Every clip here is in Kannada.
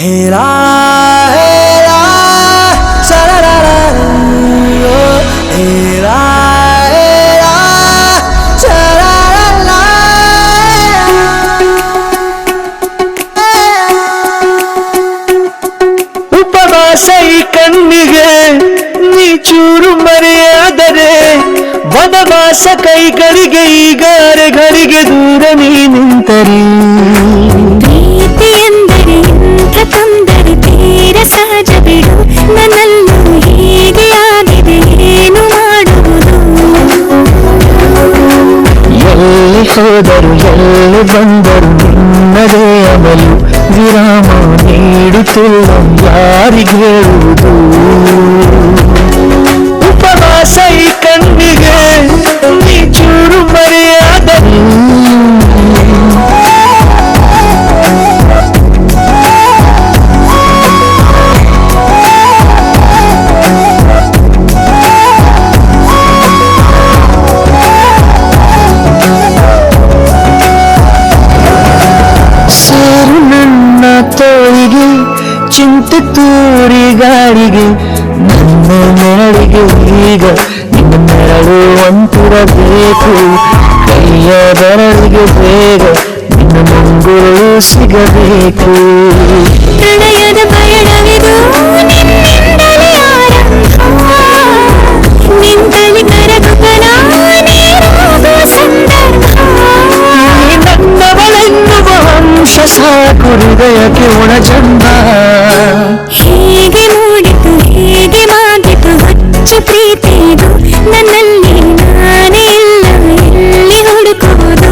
ಹೇರಾ ಹೇರಾ ಶರರರರು, ಹೇರಾ ಹೇರಾ ಶರರರ. ಉಪವಾಸ ಈ ಕಣ್ಣಿಗೆ ನೀ ಚೂರು ಮರೆಯಾದರೆ, ವನವಾಸ ಕೈಗಳಿಗೆ ಈಗ ಅರೆಗಳಿಗೆ ದೂರ ನೀ ನಿಂತರಿ. ಪ್ರೀತಿ ಎಂದರೆ ಇಂಥ ತೊಂದರೆ ತೀರ ಸಹಜ ಬಿಡು, ನನ್ನಲ್ಲೂ ಹೀಗೆ ಆಗಿದೆ ಏನು ಮಾಡುವುದು. ಎಲ್ಲಿ ಹೋದರು ಎಲ್ಲಿ ಬಂದರು ನಿನ್ನದೇ ಅಮಲು, ವಿರಾಮ ನೀಡುತ್ತಿಲ್ಲ ಯಾರಿಗೆ ಹೇಳುವುದು. ಉಪವಾಸ ಈ ಕಣ್ಣಿಗೆ ನೀ ಚೂರು ಮರೆಯಾದರೆ, ಸೇರು ನನ್ನ ತೋಳಿಗೆ ಚಿಂತೆ ತೂರಿ ಗಾಳಿಗೆ, ನನ್ನ ನೆರಳಿಗೆ ಈಗ ನಿನ್ನ ನೆರಳು ಒಂತಿರಬೇಕು. ಕೈಯ ಬೆರಳಿಗೆ ಬೇಗ ನಿನ್ನ ಮುಂಗುರುಳು ಸಿಗಬೇಕು. ಪ್ರಣಯದ ಬಯಣವಿದು ನಿನ್ನಿಂದಲೇ ಆರಂಭ, ನಿಂತಲಿ ಕರಗುಗನ ನೀರಾಗುವ ಸಂದರ್ಭ. ನನ್ನವಳೆನ್ನುವ ಅಂಶ ಸಾಕು ಹೃದಯಕ್ಕೆ ಒಳಜಂಬ. ಹೇಗೆ ಮೂಡಿತು ಹೇಗೆ ಮಾಗಿತು ಹುಚ್ಚು ಪ್ರೀತಿ ಇದು, ನನ್ನಲ್ಲಿ ನಾನೇ ಇಲ್ಲ ಎಲ್ಲಿ ಹುಡುಕುವುದು.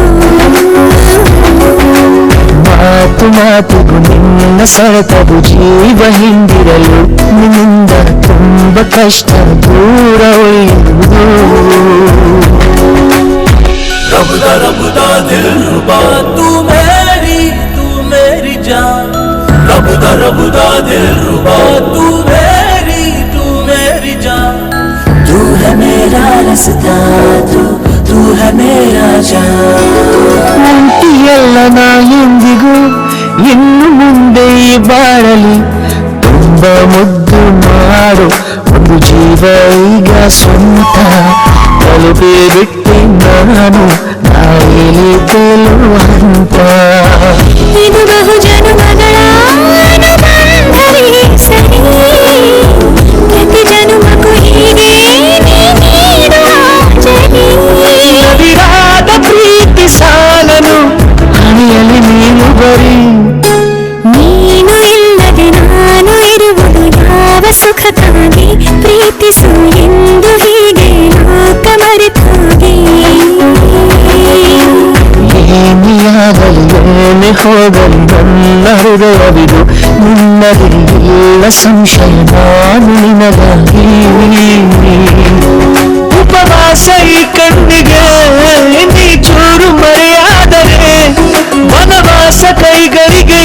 ಮಾತು ಮಾತಿಗೂ ನಿನ್ನ ಸೆಳೆತವು ಜೀವ ಹಿಂದಿರಲು, ನಿನ್ನಿಂದ ತುಂಬ ಕಷ್ಟ ದೂರ ಉಳಿಯುವುದು. रबदा दिलरुबा तू मेरी जान, रबदा दिलरुबा तू मेरी जान. तू है मेरा रास्ता, तू है मेरा जान. ಒಂಟಿಯಲ್ಲ ನಾ ಎಂದಿಗೂ ಇನ್ನು ಮುಂದೆ ಈ ಬಾಳಲಿ, ತುಂಬ ಮುದ್ದು ಮಾಡು ಒಂದು ಜೀವ ಈಗ ಸ್ವಂತ. ತಲುಪಿ ಬಿಟ್ಟೆ ನಾನು ನಾಯಿಲಿ ತೇಲುವ ಹಂತ. ಇದು ಬಹು ಜನುಮಗಳ ಅನುಬಂಧವೇ ಸರಿ, ಪ್ರತಿ ಜನುಮಕ್ಕೂ ಹೀಗೆ ನೀಡುವ ಜರಿ. ನವಿರಾದ ಪ್ರೀತಿ ಸಾಲನು ಹಣಿಯಲ್ಲಿ ನೀನು ಬರೀ. ನೀನು ಇಲ್ಲದೆ ನಾನು ಇರುವುದು ಯಾವ ಸುಖಕ್ಕಾಗಿ, ಪ್ರೀತಿಸು ಎಂದು ಹೀಗೆ ಲೋಕ ಮರೆತಾಗಿ. ಏನಿಯಾಗಲಿ ಏನೇ ಹೋಗಲಿ ನನ್ನ ಹೃದಯವಿದು ನಿನ್ನದೇ ಇಲ್ಲ ಸಂಶಯ ನಾನು ನಿನಗಾಗಿ. ಉಪವಾಸ ಈ ಕಣ್ಣಿಗೆ ನೀ ಚೂರು ಮರೆಯಾದರೆ, ವನವಾಸ ಕೈಗಳಿಗೆ